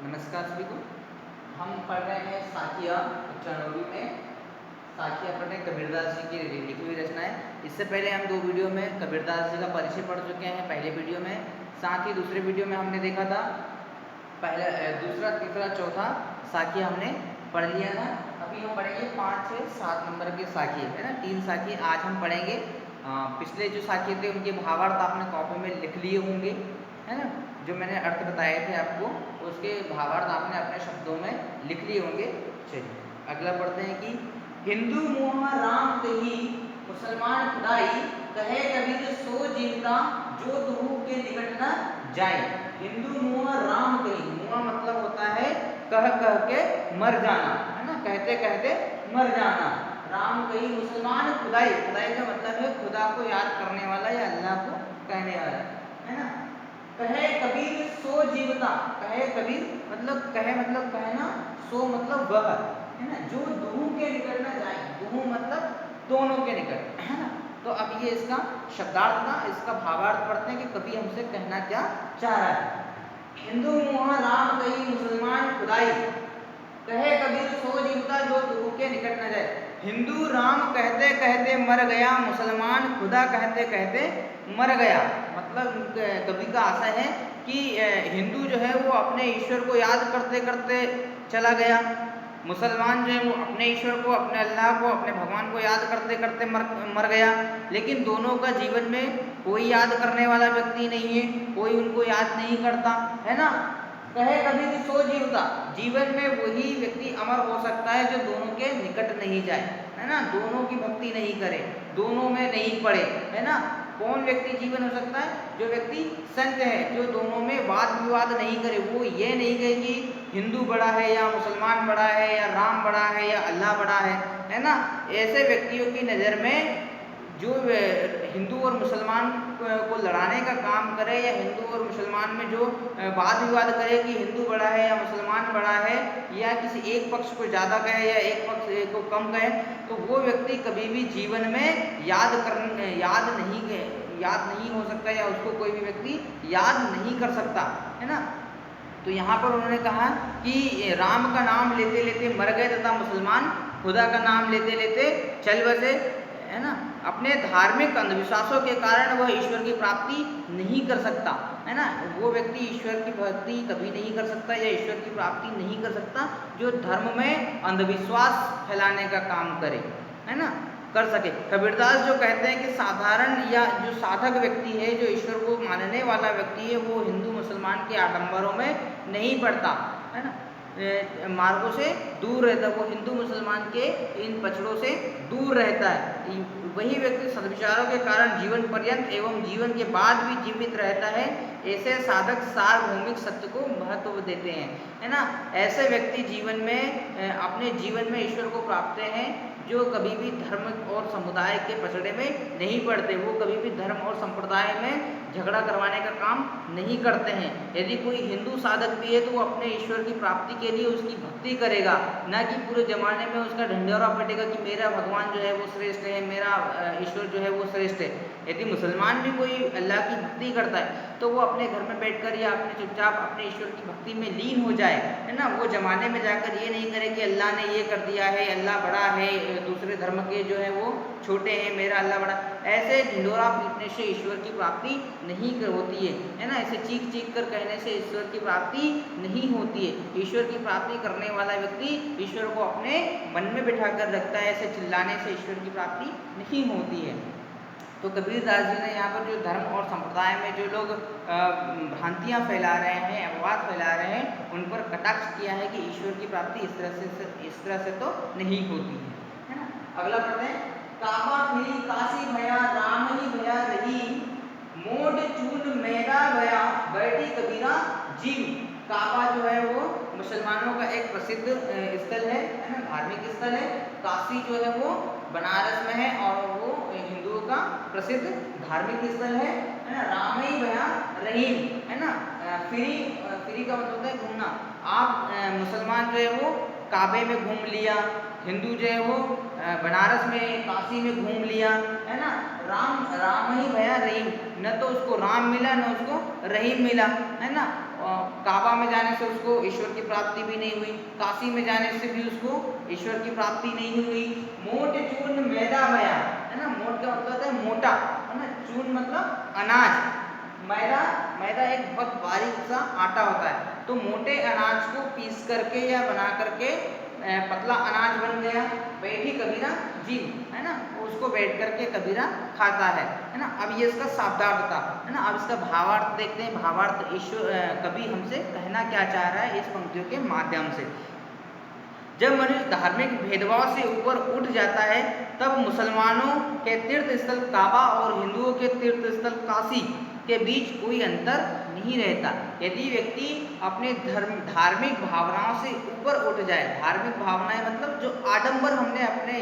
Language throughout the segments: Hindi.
नमस्कार सभी को। हम पढ़ रहे हैं साखिया कक्षा 9वीं में। साखिया पढ़ रहे हैं कबीरदास जी की लिखी हुई रचनाएं। इससे पहले हम 2 वीडियो में कबीरदास जी का परिचय पढ़ चुके हैं, पहले वीडियो में। साथ ही दूसरे वीडियो में हमने देखा था पहला, दूसरा, तीसरा, चौथा साखिया हमने पढ़ लिया था। अभी हम पढ़ेंगे 5, 6, 7 नंबर के साखिए, है ना। 3 साखिए आज हम पढ़ेंगे। पिछले जो साखिए थे उनके भावार्थ आपने कॉपी में लिख लिए होंगे, है ना। जो मैंने अर्थ बताए थे आपको उसके भावार्थ आपने अपने शब्दों में लिख लिए होंगे। चलिए अगला पढ़ते हैं कि हिंदू मोह राम कही मुसलमान खुदाई, कहे कबीर सो जीवता जो दुहू के निकट न जाए। हिंदू मोह राम कही, मोह मतलब होता है कह कह के मर जाना, है ना, कहते कहते मर जाना। राम कही मुसलमान खुदाई, खुदाई का मतलब है खुदा को याद करने वाला या अल्लाह को कहने वाला, है ना। कहे कबीर सो जीवता, कहे कबीर मतलब कहे मतलब कहना, सो मतलब वह, है ना, जो दोनों के निकट न जाए। दोनों मतलब दोनों के निकट, है ना। तो अब ये इसका शब्दार्थ था, इसका भावार्थ पढ़ते हैं कि कवि हमसे कहना क्या चाह रहा है। हिंदू मोह राम कही मुसलमान खुदाई, कहे कबीर सो जीवता जो दोनों के निकट न जाए। हिंदू राम कहते कहते मर गया, मुसलमान खुदा कहते कहते मर गया। मतलब कवि का आशय है कि हिंदू जो है वो अपने ईश्वर को याद करते करते चला गया, मुसलमान जो है वो अपने ईश्वर को, अपने अल्लाह को, अपने भगवान को याद करते करते मर गया। लेकिन दोनों का जीवन में कोई याद करने वाला व्यक्ति नहीं है, कोई उनको याद नहीं करता, है ना। कहे कभी भी सो जीवता, जीवन में वही व्यक्ति अमर हो सकता है जो दोनों के निकट नहीं जाए, है ना, दोनों की भक्ति नहीं करे, दोनों में नहीं पड़े, है ना। कौन व्यक्ति जीवन हो सकता है? जो व्यक्ति संत है, जो दोनों में वाद विवाद नहीं करे, वो ये नहीं कहे कि हिंदू बड़ा है या मुसलमान बड़ा है या राम बड़ा है या अल्लाह बड़ा है ना। ऐसे व्यक्तियों की नज़र में जो हिंदू और मुसलमान को लड़ाने का काम करे या हिंदू और मुसलमान में जो वाद विवाद करे कि हिंदू बड़ा है या मुसलमान बड़ा है, या किसी एक पक्ष को ज़्यादा कहे या एक पक्ष को कम कहे, तो वो व्यक्ति कभी भी जीवन में याद नहीं हो सकता, या उसको कोई भी व्यक्ति याद नहीं कर सकता, है ना। तो यहाँ पर उन्होंने कहा कि राम का नाम लेते लेते मर गए तथा मुसलमान खुदा का नाम लेते लेते चल बसे, है ना। अपने धार्मिक अंधविश्वासों के कारण वह ईश्वर की प्राप्ति नहीं कर सकता, है ना। वो व्यक्ति ईश्वर की भक्ति कभी नहीं कर सकता या ईश्वर की प्राप्ति नहीं कर सकता जो धर्म में अंधविश्वास फैलाने का काम करे, है ना, कर सके। कबीरदास जो कहते हैं कि साधारण या जो साधक व्यक्ति है, जो ईश्वर को मानने वाला व्यक्ति है, वो हिंदू मुसलमान के आडंबरों में नहीं पड़ता, है ना, मार्गों से दूर रहता है, वो हिंदू मुसलमान के इन पछड़ों से दूर रहता है। वही व्यक्ति सद्विचारों के कारण जीवन पर्यंत एवं जीवन के बाद भी जीवित रहता है। ऐसे साधक सार्वभौमिक सत्य को महत्व देते हैं, है ना। ऐसे व्यक्ति जीवन में अपने जीवन में ईश्वर को प्राप्त हैं जो कभी भी धर्म और समुदाय के पछड़े में नहीं पड़ते, वो कभी भी धर्म और संप्रदाय में झगड़ा करवाने का काम नहीं करते हैं। यदि कोई हिंदू साधक भी है तो वो अपने ईश्वर की प्राप्ति के लिए उसकी भक्ति करेगा, ना कि पूरे जमाने में उसका ढंढोरा पीटेगा कि मेरा भगवान जो है वो श्रेष्ठ है, मेरा ईश्वर जो है वो श्रेष्ठ है। यदि मुसलमान भी कोई अल्लाह की भक्ति करता है तो वो अपने घर में बैठकर या अपने चुपचाप अपने ईश्वर की भक्ति में लीन हो जाए, है ना। वो जमाने में जाकर ये नहीं करे कि अल्लाह ने ये कर दिया है, अल्लाह बड़ा है, दूसरे धर्म के जो है वो छोटे हैं, मेरा अल्लाह बड़ा। ऐसे ढिंडोरा पीटने से ईश्वर की प्राप्ति नहीं होती है ना। ऐसे चीख चीख कर कहने से ईश्वर की प्राप्ति नहीं होती है। ईश्वर की प्राप्ति करने वाला व्यक्ति ईश्वर को अपने मन में बिठा कर रखता है, ऐसे चिल्लाने से ईश्वर की प्राप्ति नहीं होती है। तो कबीरदास जी ने यहाँ पर जो धर्म और संप्रदाय में जो लोग भ्रांतियाँ फैला रहे हैं, अपवाद फैला रहे हैं, उन पर कटाक्ष किया है कि ईश्वर की प्राप्ति इस तरह से तो नहीं होती है ना। अगला पढ़ते हैं, काबा फिरी काशी भया राम ही भया रही, मोड चून मैदा भया बैठी कबीरा जीव। काबा जो है वो मुसलमानों का एक प्रसिद्ध स्थल है ना, धार्मिक स्थल है। काशी जो है वो बनारस में है और वो हिंदुओं का प्रसिद्ध धार्मिक स्थल है ना। राम ही भया रहीम, है ना। फिरी का मतलब होता है घूमना। आप मुसलमान जो है वो काबे में घूम लिया, हिंदू जो है वो बनारस में काशी में घूम लिया, है ना। राम ही भया रहीम, न तो उसको राम मिला न उसको रहीम मिला, है ना। काबा में जाने से उसको ईश्वर की प्राप्ति भी नहीं हुई, काशी में जाने से भी उसको ईश्वर की प्राप्ति नहीं हुई। मोट चूर्ण मैदा मया, है ना, मोट का मतलब है मोटा, है ना, चूर्ण मतलब अनाज, मैदा, मैदा एक बहुत बारीक सा आटा होता है, तो मोटे अनाज को पीस करके या बना करके पतला अनाज बन गया। बैठी कबीरा जी, है ना, उसको बैठ करके कबीरा खाता है ना। अब ये इसका शाब्दार्थ था, है ना। अब इसका भावार्थ देखते हैं। भावार्थ ईश्वर कवि हमसे कहना क्या चाह रहा है इस पंक्तियों के माध्यम से। जब मनुष्य धार्मिक भेदभाव से ऊपर उठ जाता है तब मुसलमानों के तीर्थ स्थल काबा और हिंदुओं के तीर्थ स्थल काशी के बीच कोई अंतर नहीं रहता। यदि व्यक्ति अपने धार्मिक भावनाओं से ऊपर उठ जाए, धार्मिक भावनाएं मतलब जो आडंबर हमने अपने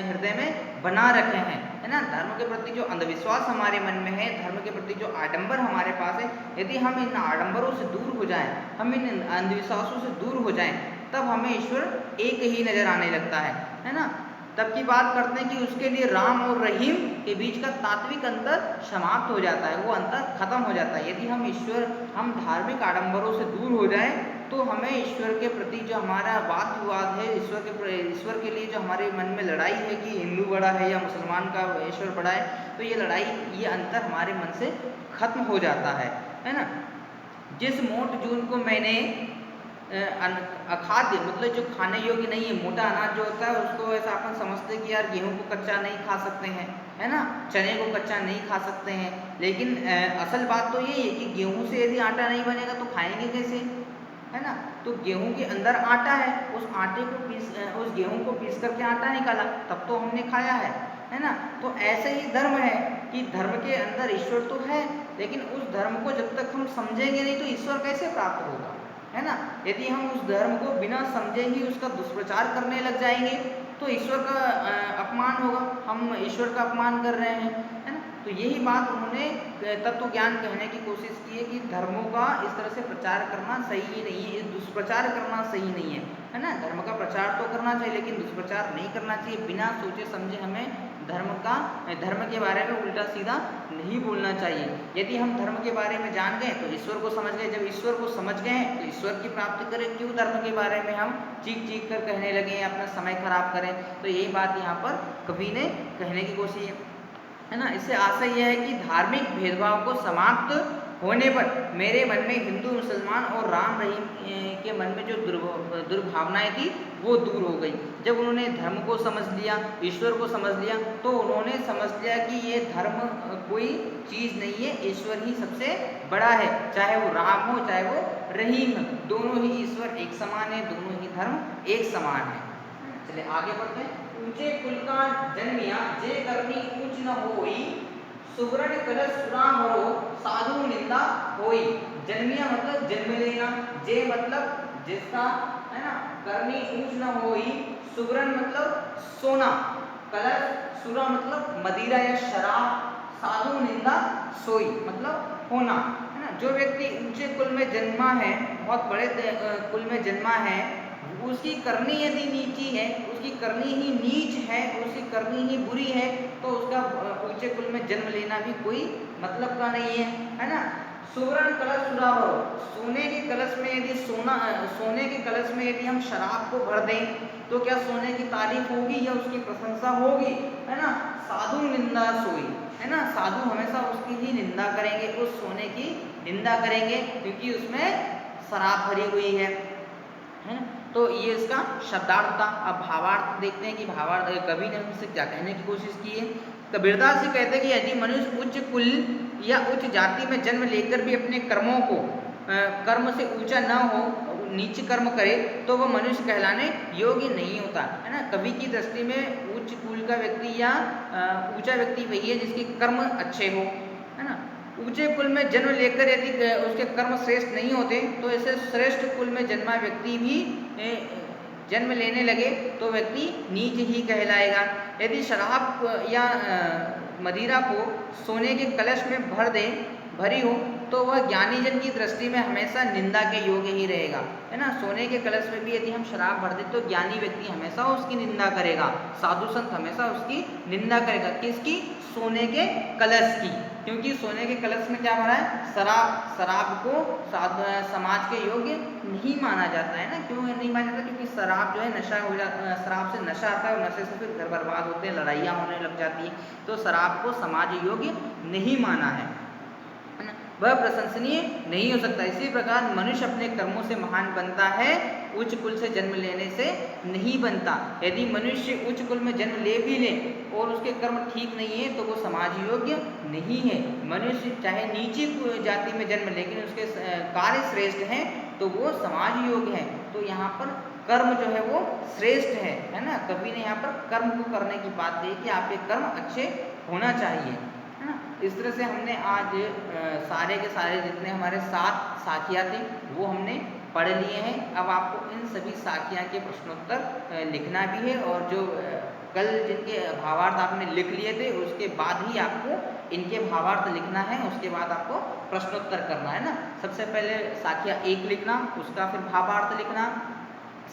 हृदय में बना रखे हैं, है ना, धर्म के प्रति जो अंधविश्वास हमारे मन में है, धर्म के प्रति जो आडंबर हमारे पास है, यदि हम इन आडंबरों से दूर हो जाएं, हम इन अंधविश्वासों से दूर हो जाएं, तब हमें ईश्वर एक ही नजर आने लगता है ना। तब की बात करते हैं कि उसके लिए राम और रहीम के बीच का तात्विक अंतर समाप्त हो जाता है, वो अंतर खत्म हो जाता है। यदि हम धार्मिक आडंबरों से दूर हो जाएं तो हमें ईश्वर के प्रति जो हमारा वाद विवाद है, ईश्वर के लिए जो हमारे मन में लड़ाई है कि हिंदू बड़ा है या मुसलमान का ईश्वर बड़ा है, तो ये लड़ाई, ये अंतर हमारे मन से खत्म हो जाता है ना। जिस मोट जून को मैंने अखाद्य मतलब जो खाने योग्य नहीं है, मोटा अनाज जो होता है उसको ऐसा अपन समझते हैं कि यार गेहूं को कच्चा नहीं खा सकते हैं, है ना, चने को कच्चा नहीं खा सकते हैं, लेकिन असल बात तो यही है कि गेहूं से यदि आटा नहीं बनेगा तो खाएंगे कैसे, है ना। तो गेहूं के अंदर आटा है, उस गेहूं को पीस करके आटा निकाला, तब तो हमने खाया है ना। तो ऐसे ही धर्म है कि धर्म के अंदर ईश्वर तो है, लेकिन उस धर्म को जब तक हम समझेंगे नहीं तो ईश्वर कैसे प्राप्त होगा, है ना। यदि हम उस धर्म को बिना समझे ही उसका दुष्प्रचार करने लग जाएंगे तो ईश्वर का अपमान होगा, हम ईश्वर का अपमान कर रहे हैं, है ना। तो यही बात उन्होंने तत्व ज्ञान कहने की कोशिश की है कि धर्मों का इस तरह से प्रचार करना सही नहीं है, दुष्प्रचार करना सही नहीं है ना। धर्म का प्रचार तो करना चाहिए लेकिन दुष्प्रचार नहीं करना चाहिए। बिना सोचे समझे हमें धर्म के बारे में उल्टा सीधा नहीं बोलना चाहिए। यदि हम धर्म के बारे में जान गए तो ईश्वर को समझ गए, जब ईश्वर को समझ गए हैं तो ईश्वर की प्राप्ति करें, क्यों धर्म के बारे में हम चीख कर कहने लगे, अपना समय खराब करें। तो यही बात यहाँ पर कवि ने कहने की कोशिश है ना। इससे आशय यह है कि धार्मिक भेदभाव को समाप्त होने पर मेरे मन में हिंदू मुसलमान और राम रहीम के मन में जो दुर्भावनाएं थी वो दूर हो गई। जब उन्होंने धर्म को समझ लिया, ईश्वर को समझ लिया, तो उन्होंने समझ लिया कि ये धर्म कोई चीज़ नहीं है, ईश्वर ही सबसे बड़ा है। चाहे वो राम हो चाहे वो रहीम, दोनों ही ईश्वर एक समान है, दोनों ही धर्म एक समान है। चलिए आगे बढ़ते हैं। ऊंचे कुल का जन्मिया जे करनी ऊंच न होई, सुवर्ण कलश सुरा भरो साधु निंदा होई। जन्मिया मतलब जन्म लेना, जे मतलब जिसका, है ना, करनी ऊंच न होई, सुवर्ण मतलब सोना, कलश सुरा मतलब मदिरा या शराब, साधु निंदा सोई मतलब होना, है ना। जो व्यक्ति ऊंचे कुल में जन्मा है, बहुत बड़े कुल में जन्मा है, उसकी करनी यदि नीची है, उसकी करनी ही नीच है, उसकी करनी ही बुरी है, तो उसका ऊंचे कुल में जन्म लेना भी कोई मतलब का नहीं है ना। सुवर्ण कलश सुरावो, सोने के कलश में यदि सोने के कलश में यदि हम शराब को भर दें तो क्या सोने की तारीफ होगी या उसकी प्रशंसा होगी, है ना। साधु निंदा सोई, है ना, साधु हमेशा उसकी ही निंदा करेंगे, उस सोने की निंदा करेंगे क्योंकि उसमें शराब भरी हुई है ना। तो ये इसका शब्दार्थ था। अब भावार्थ देखते हैं कि भावार्थ कवि ने हमसे क्या कहने की कोशिश की है। कबीरदास जी कहते हैं कि यदि मनुष्य उच्च कुल या उच्च जाति में जन्म लेकर भी अपने कर्मों को कर्म से ऊंचा न हो, नीच कर्म करे, तो वह मनुष्य कहलाने योग्य नहीं होता, है ना। कवि की दृष्टि में उच्च कुल का व्यक्ति या ऊंचा व्यक्ति वही है जिसके कर्म अच्छे हो, है ना। ऊंचे कुल में जन्म लेकर यदि उसके कर्म श्रेष्ठ नहीं होते तो ऐसे श्रेष्ठ कुल में जन्मा व्यक्ति भी जन्म लेने लगे तो व्यक्ति नीच ही कहलाएगा। यदि शराब या मदिरा को सोने के कलश में भरी हो तो वह ज्ञानी जन की दृष्टि में हमेशा निंदा के योग्य ही रहेगा, है ना। सोने के कलश में भी यदि हम शराब भर दें तो ज्ञानी व्यक्ति हमेशा उसकी निंदा करेगा, साधु संत हमेशा उसकी निंदा करेगा। किसकी? सोने के कलश की, क्योंकि सोने के कलश में क्या भरा है? शराब। शराब को समाज के योग्य नहीं माना जाता है ना। क्यों नहीं माना जाता? क्योंकि शराब जो है नशा हो जाता, शराब से नशा आता है और नशे से फिर घर बर्बाद होते हैं, लड़ाइयाँ होने लग जाती हैं। तो शराब को समाज योग्य नहीं माना है ना, वह प्रशंसनीय नहीं हो सकता। इसी प्रकार मनुष्य अपने कर्मों से महान बनता है, उच्च कुल से जन्म लेने से नहीं बनता। यदि मनुष्य उच्च कुल में जन्म ले भी ले और उसके कर्म ठीक नहीं है तो वो समाज योग्य नहीं है। मनुष्य चाहे नीची जाति में जन्म लेकिन उसके कार्य श्रेष्ठ हैं तो वो समाज योग्य है। तो यहाँ पर कर्म जो है वो श्रेष्ठ है ना। कभी ने यहाँ पर कर्म को करने की बात कही कि आपके कर्म अच्छे होना चाहिए, है ना। इस तरह से हमने आज सारे के सारे जितने हमारे 7 साखियाँ थे वो हमने पढ़ लिए हैं। अब आपको इन सभी साखियाँ के प्रश्नोत्तर लिखना भी है, और जो कल जिनके भावार्थ आपने लिख लिए थे उसके बाद ही आपको इनके भावार्थ लिखना है, उसके बाद आपको प्रश्नोत्तर करना है ना। सबसे पहले साखिया 1 लिखना, उसका फिर भावार्थ लिखना,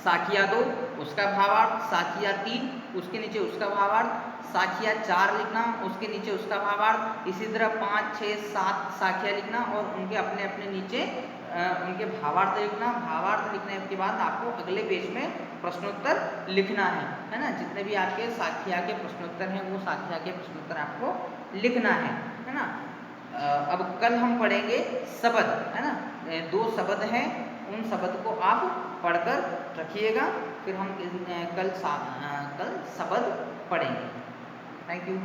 साखिया 2 उसका भावार्थ, साखिया 3 उसके नीचे उसका भावार्थ, साखिया 4 लिखना, उसके नीचे उसका भावार्थ, इसी तरह 5, 6, 7 साखिया लिखना और उनके अपने अपने नीचे उनके भावार्थ लिखना। भावार्थ लिखने के बाद आपको अगले पेज में प्रश्नोत्तर लिखना है ना। जितने भी आपके साखिया के प्रश्नोत्तर हैं वो साखिया के प्रश्नोत्तर आपको लिखना है ना। अब कल हम पढ़ेंगे शब्द, है ना। 2 शब्द हैं, उन शब्द को आप पढ़कर रखिएगा, फिर हम कल शब्द पढ़ेंगे। Thank you.